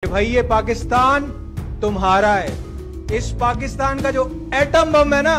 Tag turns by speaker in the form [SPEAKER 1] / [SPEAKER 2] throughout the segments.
[SPEAKER 1] भाई ये पाकिस्तान तुम्हारा है। इस पाकिस्तान का जो एटम बम है ना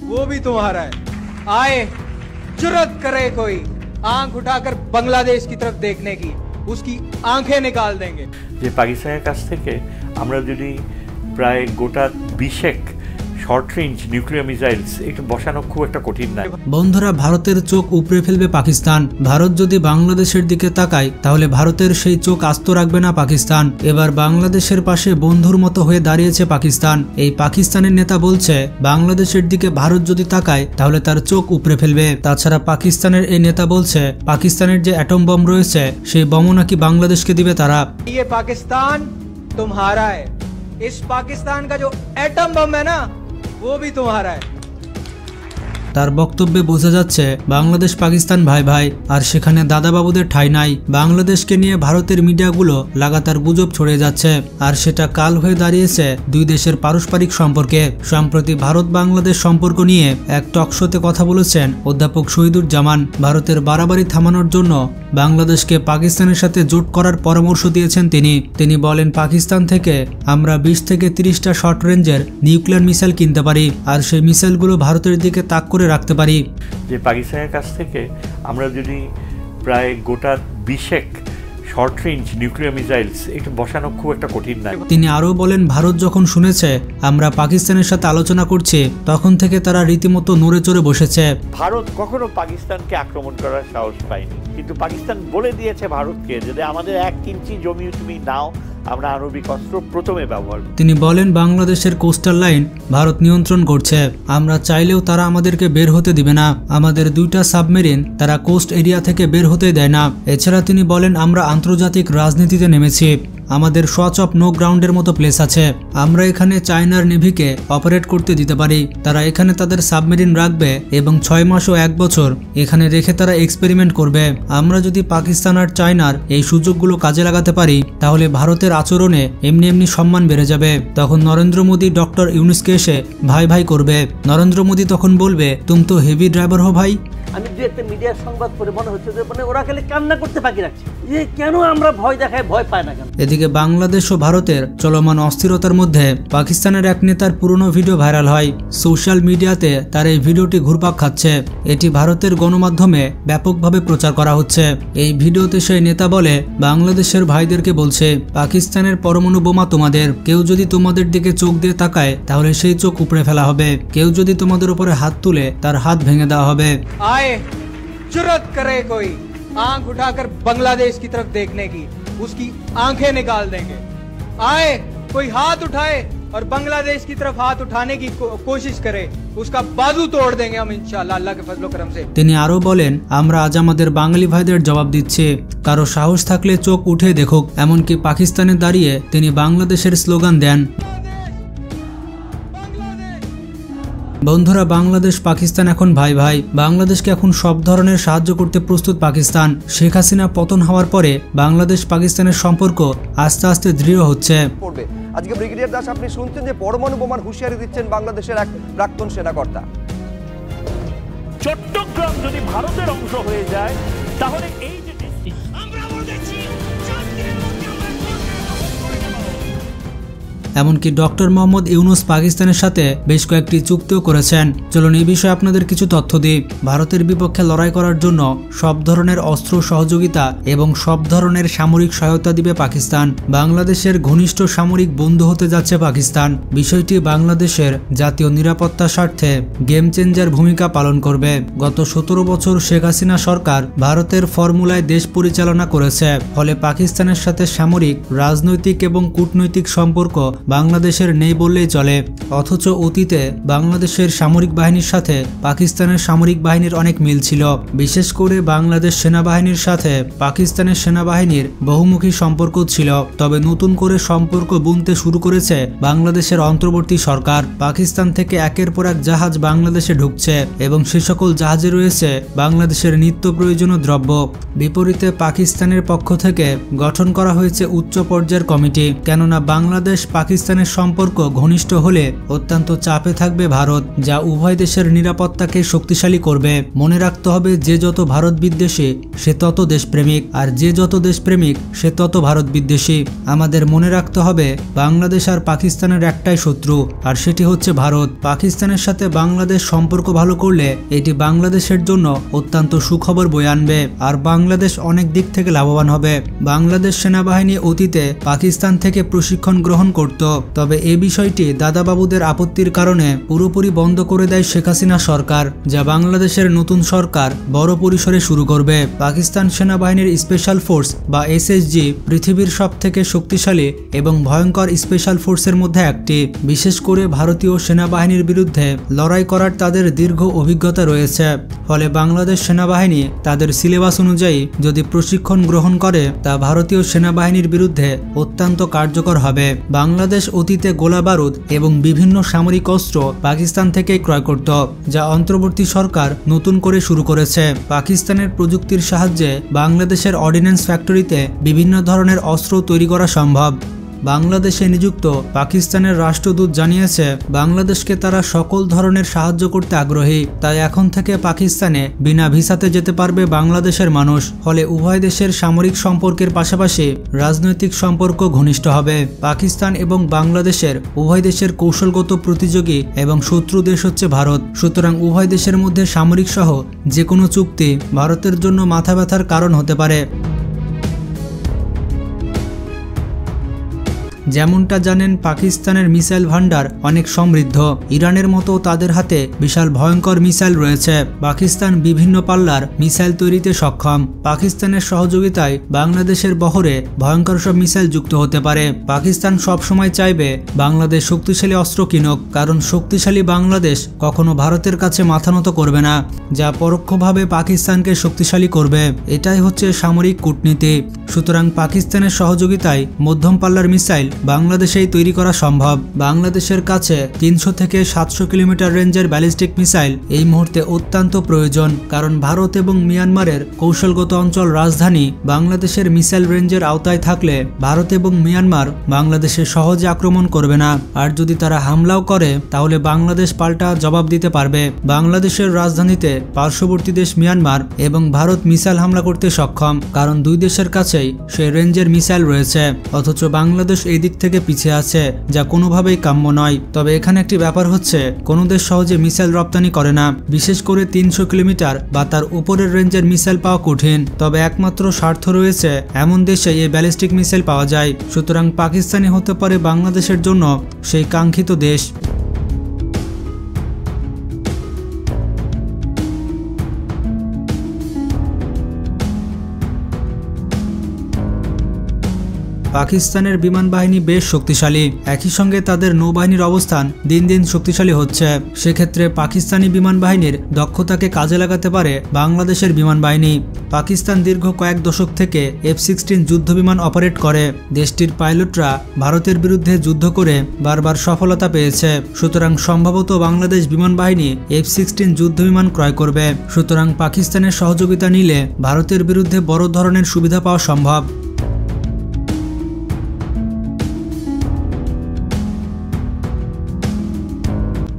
[SPEAKER 1] वो भी तुम्हारा है। आए जुर्रत करे कोई आंख उठाकर बांग्लादेश की तरफ देखने की, उसकी आंखें निकाल देंगे।
[SPEAKER 2] যে পাকিস্তানের কাছ থেকে আমরা যদি প্রায় গোটা 20 শর্ট রেঞ্জ নিউক্লিয়ার মিসাইলস এটা বসানো খুব একটা কঠিন নয়।
[SPEAKER 3] বন্ধুরা, ভারতের চোখ উপড়ে ফেলবে পাকিস্তান। ভারত যদি বাংলাদেশের দিকে তাকায় তাহলে ভারতের সেই চোখ আস্ত রাখবে না পাকিস্তান। এবার বাংলাদেশের পাশে বন্ধুর মতো হয়ে দাঁড়িয়েছে পাকিস্তান। এই পাকিস্তানের নেতা বলছে বাংলাদেশের দিকে ভারত যদি তাকায় তাহলে তার চোখ উপড়ে ফেলবে। তাছাড়া পাকিস্তানের এই নেতা বলছে পাকিস্তানের যে অ্যাটম বম রয়েছে সেই বমও নাকি বাংলাদেশকে দিবে তারা।
[SPEAKER 1] ये पाकिस्तान तुम्हारा है। इस पाकिस्तान का जो एटम बम है ना वो भी तुम्हारा है।
[SPEAKER 3] তার বক্তব্যে বোঝা যাচ্ছে বাংলাদেশ পাকিস্তান ভাই ভাই, আর সেখানে দাদাবাবুদের ঠাঁই নাই। বাংলাদেশকে নিয়ে ভারতের মিডিয়াগুলো লাগাতার গুজব ছড়িয়ে যাচ্ছে, আর সেটা কাল হয়ে দাঁড়িয়েছে দুই দেশের পারস্পরিক সম্পর্কে। সম্প্রতি ভারত বাংলাদেশ সম্পর্ক নিয়ে এক টকশোতে কথা বলেছেন অধ্যাপক শহীদুজ্জামান। ভারতের বাড়াবাড়ি থামানোর জন্য বাংলাদেশকে পাকিস্তানের সাথে জোট করার পরামর্শ দিয়েছেন তিনি বলেন পাকিস্তান থেকে আমরা 20 থেকে 30টা শর্ট রেঞ্জের নিউক্লিয়ার মিসাইল কিনতে পারি, আর সেই মিসাইলগুলো ভারতের দিকে তাক করে রাখতে পারি।
[SPEAKER 2] যে পাকিস্তানের কাছ থেকে আমরা যদি প্রায় গোটা 20 শর্ট রেঞ্জ নিউক্লিয়ার মিসাইলস এটা বসানো খুব একটা কঠিন নয়।
[SPEAKER 3] তিনি আরও বলেন ভারত যখন শুনেছে আমরা পাকিস্তানের সাথে আলোচনা করছি তখন থেকে তারা রীতিমতো নড়ে চড়ে বসেছে।
[SPEAKER 2] ভারত কখনো পাকিস্তানকে আক্রমণ করার সাহস পায়নি, কিন্তু পাকিস্তান বলে দিয়েছে ভারতকে যদি আমাদের 1 ইঞ্চি জমি তুমি নাও আমরা আণবিক অস্ত্র প্রথমে ব্যবহার করব।
[SPEAKER 3] তিনি বলেন বাংলাদেশের কোস্টাল লাইন ভারত নিয়ন্ত্রণ করছে, আমরা চাইলেও তারা আমাদেরকে বের হতে দিবে না। আমাদের 2টা সাবমেরিন তারা কোস্ট এরিয়া থেকে বের হতে দেয় না। এছাড়া তিনি বলেন আমরা আন্তর্জাতিক রাজনীতিতে নেমেছি, আমাদের সোয়াচ অফ নো গ্রাউন্ডের মতো প্লেস আছে। আমরা এখানে চায়নার নেভিকে অপারেট করতে দিতে পারি। তারা এখানে তাদের সাবমেরিন রাখবে এবং 6 মাস ও 1 বছর এখানে রেখে তারা এক্সপেরিমেন্ট করবে। আমরা যদি পাকিস্তান আর চায়নার এই সুযোগগুলো কাজে লাগাতে পারি তাহলে ভারতের আচরণে এমনি সম্মান বেড়ে যাবে। তখন নরেন্দ্র মোদী ডক্টর ইউনুসকে এসে ভাই ভাই করবে। নরেন্দ্র মোদী তখন বলবে তুম তো হেভি ড্রাইভার হো ভাই।
[SPEAKER 4] আমি দু একটা মিডিয়ার সংবাদ পড়ে মনে হচ্ছে যে ওরা খালি কান্না করতে বাকি রাখছে, যে কেন আমরা ভয় দেখায় ভয় পায় না কেন।
[SPEAKER 3] এদিকে বাংলাদেশ ও ভারতের চলমান অস্থিরতার মধ্যে পাকিস্তানের এক নেতার পুরনো ভিডিও ভাইরাল হয়। সোশ্যাল মিডিয়াতে তার এই ভিডিওটি ঘুরপাক খাচ্ছে। এটি ভারতের গণমাধ্যমে ব্যাপকভাবে প্রচার করা হচ্ছে। এই ভিডিওতে সেই নেতা বলে বাংলাদেশের ভাইদেরকে বলছে পাকিস্তানের পরমাণু বোমা তোমাদের, কেউ যদি তোমাদের দিকে চোখ দিয়ে তাকায় তাহলে সেই চোখ উপড়ে ফেলা হবে, কেউ যদি তোমাদের উপরে হাত তুলে তার হাত ভেঙে দেওয়া হবে।
[SPEAKER 1] जुर्रत करे कोई आंख उठाकर बांग्लादेश की तरफ देखने की, उसकी आंखें निकाल देंगे। आए कोई हाथ उठाए और बांग्लादेश की तरफ हाथ उठाने की कोशिश करे, उसका बाजू तोड़ देंगे हम इंशाल्लाह अल्लाह के फजल करम से।
[SPEAKER 3] তিনি আরো বলেন আমরা আজ আমাদের বাঙালি ভাইদের জবাব দিচ্ছি, কারো সাহস থাকলে চোখ উঠে দেখুক। এমনকি পাকিস্তানে দাঁড়িয়ে তিনি বাংলাদেশের স্লোগান দেন। বন্ধুরা, বাংলাদেশ পাকিস্তান এখন ভাই ভাই। বাংলাদেশকে এখন সব ধরনের সাহায্য করতে প্রস্তুত পাকিস্তান। শেখ হাসিনা পতন হওয়ার পরে বাংলাদেশ পাকিস্তানের সম্পর্ক আস্তে আস্তে দৃঢ় হচ্ছে।
[SPEAKER 5] আজকে ব্রিগেডিয়ার দাস আপনি শুনছেন যে পরমাণু বোমার হুঁশিয়ারি দিচ্ছেন বাংলাদেশের এক প্রাক্তন সেনাকর্তা।
[SPEAKER 2] চট্টগ্রাম যদি ভারতের অংশ হয়ে যায় তাহলে এই
[SPEAKER 3] এমনকি ডক্টর মোহাম্মদ ইউনুস পাকিস্তানের সাথে বেশ কয়েকটি চুক্তিও করেছেন। চলুন এই বিষয়ে আপনাদের কিছু তথ্য দিই। ভারতের বিপক্ষে লড়াই করার জন্য সব ধরনের অস্ত্র সহযোগিতা এবং সব ধরনের সামরিক সহায়তা দিবে পাকিস্তান। বাংলাদেশের ঘনিষ্ঠ সামরিক বন্ধু হতে যাচ্ছে পাকিস্তান। বিষয়টি বাংলাদেশের জাতীয় নিরাপত্তার স্বার্থে গেম চেঞ্জার ভূমিকা পালন করবে। গত 17 বছর শেখ হাসিনা সরকার ভারতের ফর্মুলায় দেশ পরিচালনা করেছে, ফলে পাকিস্তানের সাথে সামরিক, রাজনৈতিক এবং কূটনৈতিক সম্পর্ক বাংলাদেশের নেই বললেই চলে। অথচ অতীতে বাংলাদেশের সামরিক বাহিনীর সাথে পাকিস্তানের সামরিক বাহিনীর অনেক মিল ছিল। বিশেষ করে বাংলাদেশ সেনাবাহিনীর সাথে পাকিস্তানের সেনাবাহিনীর বহুমুখী সম্পর্ক ছিল। তবে নতুন করে সম্পর্ক বুনতে শুরু করেছে বাংলাদেশের অন্তর্বর্তী সরকার। পাকিস্তান থেকে একের পর এক জাহাজ বাংলাদেশে ঢুকছে এবং সে সকল জাহাজে রয়েছে বাংলাদেশের নিত্য প্রয়োজনীয় দ্রব্য। বিপরীতে পাকিস্তানের পক্ষ থেকে গঠন করা হয়েছে উচ্চ পর্যায়ের কমিটি, কেননা বাংলাদেশ পাকিস্তান পাকিস্তানের সম্পর্ক ঘনিষ্ঠ হলে অত্যন্ত চাপে থাকবে ভারত, যা উভয় দেশের নিরাপত্তাকে শক্তিশালী করবে। মনে রাখতে হবে, যে যত ভারত বিদ্বেষী সে তত দেশপ্রেমিক, আর যে যত দেশপ্রেমিক সে তত ভারত বিদ্বেষী। আমাদের মনে রাখতে হবে, বাংলাদেশ আর পাকিস্তানের একটাই শত্রু, আর সেটি হচ্ছে ভারত। পাকিস্তানের সাথে বাংলাদেশ সম্পর্ক ভালো করলে এটি বাংলাদেশের জন্য অত্যন্ত সুখবর বয়ে আনবে, আর বাংলাদেশ অনেক দিক থেকে লাভবান হবে। বাংলাদেশ সেনাবাহিনী অতীতে পাকিস্তান থেকে প্রশিক্ষণ গ্রহণ করত, তবে এ বিষয়টি দাদাবাবুদের আপত্তির কারণে পুরোপুরি বন্ধ করে দেয় শেখ হাসিনা সরকার, যা বাংলাদেশের নতুন সরকার বড় পরিসরে শুরু করবে। পাকিস্তান সেনাবাহিনীর স্পেশাল ফোর্স বা এসএসজি পৃথিবীর সবথেকে শক্তিশালী এবং ভয়ঙ্কর স্পেশাল ফোর্সের মধ্যে একটি। বিশেষ করে ভারতীয় সেনাবাহিনীর বিরুদ্ধে লড়াই করার তাদের দীর্ঘ অভিজ্ঞতা রয়েছে, ফলে বাংলাদেশ সেনাবাহিনী তাদের সিলেবাস অনুযায়ী যদি প্রশিক্ষণ গ্রহণ করে তা ভারতীয় সেনাবাহিনীর বিরুদ্ধে অত্যন্ত কার্যকর হবে। বাংলাদেশ অতীতে গোলাবারুদ এবং বিভিন্ন সামরিক অস্ত্র পাকিস্তান থেকে ক্রয় করত, যা অন্তর্বর্তী সরকার নতুন করে শুরু করেছে। পাকিস্তানের প্রযুক্তির সাহায্যে বাংলাদেশের অর্ডিন্যান্স ফ্যাক্টরিতে বিভিন্ন ধরনের অস্ত্র তৈরি করা সম্ভব। বাংলাদেশে নিযুক্ত পাকিস্তানের রাষ্ট্রদূত জানিয়েছে, বাংলাদেশকে তারা সকল ধরনের সাহায্য করতে আগ্রহী, তাই এখন থেকে পাকিস্তানে বিনা ভিসাতে যেতে পারবে বাংলাদেশের মানুষ। ফলে উভয় দেশের সামরিক সম্পর্কের পাশাপাশি রাজনৈতিক সম্পর্ক ঘনিষ্ঠ হবে। পাকিস্তান এবং বাংলাদেশের উভয় দেশের কৌশলগত প্রতিযোগী এবং শত্রু দেশ হচ্ছে ভারত, সুতরাং উভয় দেশের মধ্যে সামরিক সহ যে কোনো চুক্তি ভারতের জন্য মাথা ব্যথার কারণ হতে পারে। যেমনটা জানেন, পাকিস্তানের মিসাইল ভান্ডার অনেক সমৃদ্ধ। ইরানের মতো তাদের হাতে বিশাল ভয়ঙ্কর মিসাইল রয়েছে। পাকিস্তান বিভিন্ন পাল্লার মিসাইল তৈরিতে সক্ষম। পাকিস্তানের সহযোগিতায় বাংলাদেশের বহরে ভয়ঙ্কর সব মিসাইল যুক্ত হতে পারে। পাকিস্তান সবসময় চাইবে বাংলাদেশ শক্তিশালী অস্ত্র কিনুক, কারণ শক্তিশালী বাংলাদেশ কখনো ভারতের কাছে মাথা নত করবে না, যা পরোক্ষভাবে পাকিস্তানকে শক্তিশালী করবে। এটাই হচ্ছে সামরিক কূটনীতি। সুতরাং পাকিস্তানের সহযোগিতায় মধ্যম পাল্লার মিসাইল বাংলাদেশেই তৈরি করা সম্ভব। বাংলাদেশের কাছে 300 থেকে 700 কিলোমিটার রেঞ্জের ব্যালিস্টিক মিসাইল এই মুহূর্তে অত্যন্ত প্রয়োজন, কারণ ভারত এবং মিয়ানমারের কৌশলগত অঞ্চল রাজধানী বাংলাদেশের মিসাইল রেঞ্জের আওতায় থাকলে ভারত এবং মিয়ানমার বাংলাদেশে সহজে আক্রমণ করবে না, আর যদি তারা হামলাও করে তাহলে বাংলাদেশ পাল্টা জবাব দিতে পারবে। বাংলাদেশের রাজধানীতে পার্শ্ববর্তী দেশ মিয়ানমার এবং ভারত মিসাইল হামলা করতে সক্ষম, কারণ দুই দেশের কাছেই সেই রেঞ্জের মিসাইল রয়েছে, অথচ বাংলাদেশ এই দিক থেকে পিছিয়ে আছে, যা কোনোভাবেই কাম্য নয়। তবে এখানে একটি ব্যাপার হচ্ছে, কোনো দেশ সহজে মিসাইল রপ্তানি করে না, বিশেষ করে 300 কিলোমিটার বা তার উপরের রেঞ্জের মিসাইল পাওয়া কঠিন। তবে একমাত্র স্বার্থ রয়েছে এমন দেশে এই ব্যালিস্টিক মিসাইল পাওয়া যায়। সুতরাং পাকিস্তানি হতে পারে বাংলাদেশের জন্য সেই কাঙ্ক্ষিত দেশ। পাকিস্তানের বিমান বাহিনী বেশ শক্তিশালী, একই সঙ্গে তাদের নৌবাহিনীর অবস্থান দিন দিন শক্তিশালী হচ্ছে। সেক্ষেত্রে পাকিস্তানি বিমান বাহিনীর দক্ষতাকে কাজে লাগাতে পারে বাংলাদেশের বিমান বাহিনী। পাকিস্তান দীর্ঘ কয়েক দশক থেকে F-16 যুদ্ধবিমান অপারেট করে। দেশটির পাইলটরা ভারতের বিরুদ্ধে যুদ্ধ করে বারবার সফলতা পেয়েছে। সুতরাং সম্ভবত বাংলাদেশ বিমান বাহিনী F-16 যুদ্ধবিমান ক্রয় করবে। সুতরাং পাকিস্তানের সহযোগিতা নিলে ভারতের বিরুদ্ধে বড় ধরনের সুবিধা পাওয়া সম্ভব।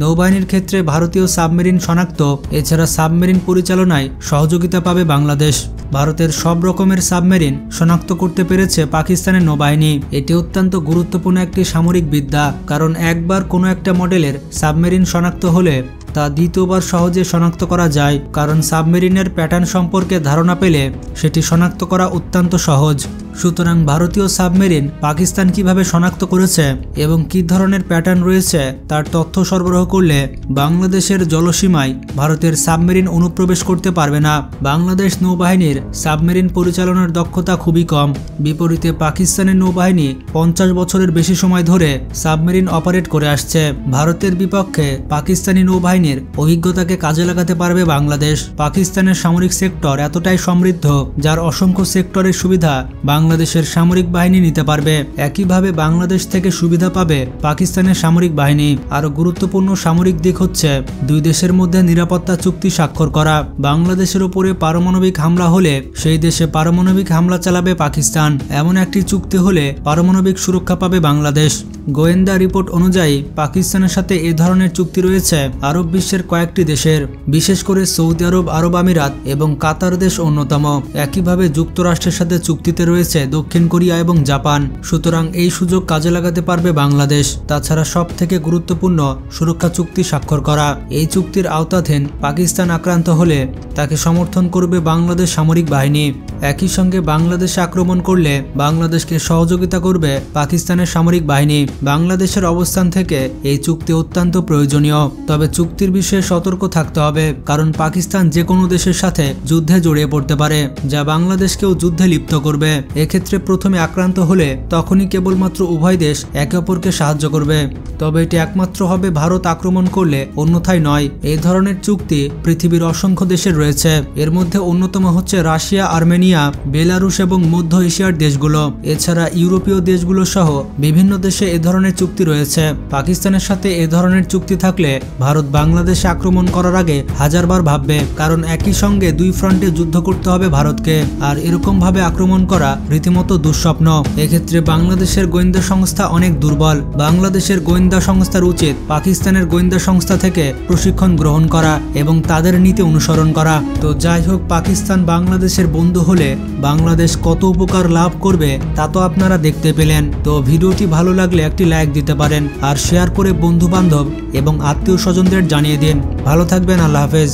[SPEAKER 3] নৌবাহিনীর ক্ষেত্রে ভারতীয় সাবমেরিন শনাক্ত, এছাড়া সাবমেরিন পরিচালনায় সহযোগিতা পাবে বাংলাদেশ। ভারতের সব রকমের সাবমেরিন শনাক্ত করতে পেরেছে পাকিস্তানের নৌবাহিনী। এটি অত্যন্ত গুরুত্বপূর্ণ একটি সামরিক বিদ্যা, কারণ একবার কোনো একটা মডেলের সাবমেরিন শনাক্ত হলে তা দ্বিতীয়বার সহজে শনাক্ত করা যায়, কারণ সাবমেরিনের প্যাটার্ন সম্পর্কে ধারণা পেলে সেটি শনাক্ত করা অত্যন্ত সহজ। সুতরাং ভারতীয় সাবমেরিন পাকিস্তান কিভাবে শনাক্ত করেছে এবং কী ধরনের প্যাটার্ন রয়েছে তার তথ্য সরবরাহ করলে বাংলাদেশের জলসীমায় ভারতের সাবমেরিন অনুপ্রবেশ করতে পারবে না। বাংলাদেশ নৌবাহিনীর সাবমেরিন পরিচালনার দক্ষতা খুবই কম। বিপরীতে পাকিস্তানের নৌবাহিনী 50 বছরের বেশি সময় ধরে সাবমেরিন অপারেট করে আসছে। ভারতের বিপক্ষে পাকিস্তানি নৌবাহিনীর অভিজ্ঞতাকে কাজে লাগাতে পারবে বাংলাদেশ। পাকিস্তানের সামরিক সেক্টর এতটাই সমৃদ্ধ, যার অসংখ্য সেক্টরের সুবিধা বাংলাদেশের সামরিক বাহিনী নিতে পারবে। একইভাবে বাংলাদেশ থেকে সুবিধা পাবে পাকিস্তানের সামরিক বাহিনী। আরও গুরুত্বপূর্ণ সামরিক দিক হচ্ছে দুই দেশের মধ্যে নিরাপত্তা চুক্তি স্বাক্ষর করা। বাংলাদেশের উপরে পারমাণবিক হামলা হলে সেই দেশে পারমাণবিক হামলা চালাবে পাকিস্তান, এমন একটি চুক্তি হলে পারমাণবিক সুরক্ষা পাবে বাংলাদেশ। গোয়েন্দা রিপোর্ট অনুযায়ী পাকিস্তানের সাথে এ ধরনের চুক্তি রয়েছে আরব বিশ্বের কয়েকটি দেশের, বিশেষ করে সৌদি আরব, আরব আমিরাত এবং কাতার দেশ অন্যতম। একইভাবে যুক্তরাষ্ট্রের সাথে চুক্তিতে রয়েছে দক্ষিণ কোরিয়া এবং জাপান। সুতরাং এই সুযোগ কাজে লাগাতে পারবে বাংলাদেশ। তাছাড়া সব থেকে গুরুত্বপূর্ণ সুরক্ষা চুক্তি স্বাক্ষর করা। এই চুক্তির আওতাধীন পাকিস্তান আক্রান্ত হলে তাকে সমর্থন করবে বাংলাদেশ সামরিক বাহিনী। একই সঙ্গে বাংলাদেশে আক্রমণ করলে বাংলাদেশকে সহযোগিতা করবে পাকিস্তানের সামরিক বাহিনী। বাংলাদেশের অবস্থান থেকে এই চুক্তি অত্যন্ত প্রয়োজনীয়। তবে চুক্তির বিষয়ে সতর্ক থাকতে হবে, কারণ পাকিস্তান যে কোনো দেশের সাথে যুদ্ধে জড়িয়ে পড়তে পারে, যা বাংলাদেশকেও যুদ্ধে লিপ্ত করবে। এক্ষেত্রে প্রথমে আক্রান্ত হলে তখনই কেবলমাত্র উভয় দেশ একে অপরকে সাহায্য করবে। তবে এটি একমাত্র হবে ভারত আক্রমণ করলে, অন্যথায় নয়। এই ধরনের চুক্তি পৃথিবীর অসংখ্য দেশের রয়েছে। এর মধ্যে অন্যতম হচ্ছে রাশিয়া, আর্মেনিয়া, বেলারুশ এবং মধ্য এশিয়ার দেশগুলো। এছাড়া ইউরোপীয় দেশগুলো সহ বিভিন্ন দেশে এ ধরনের চুক্তি রয়েছে। পাকিস্তানের সাথে এ ধরনের চুক্তি থাকলে ভারত বাংলাদেশে আক্রমণ করার আগে হাজারবার ভাববে, কারণ একই সঙ্গে দুই ফ্রন্টে যুদ্ধ করতে হবে ভারতকে। আর এরকম ভাবে আক্রমণ করা রীতিমতো দুঃস্বপ্ন। এক্ষেত্রে বাংলাদেশের গোয়েন্দা সংস্থা অনেক দুর্বল। বাংলাদেশের গোয়েন্দা সংস্থার উচিত পাকিস্তানের গোয়েন্দা সংস্থা থেকে প্রশিক্ষণ গ্রহণ করা এবং তাদের নীতি অনুসরণ করা। তো যাই হোক, পাকিস্তান বাংলাদেশের বন্ধু হলে বাংলাদেশ কত উপকার লাভ করবে তা তো আপনারা দেখতে পেলেন। তো ভিডিওটি ভালো লাগলে একটি লাইক দিতে পারেন আর শেয়ার করে বন্ধু বান্ধব এবং আত্মীয় স্বজনদের জানিয়ে দিন। ভালো থাকবেন, আল্লাহ হাফেজ।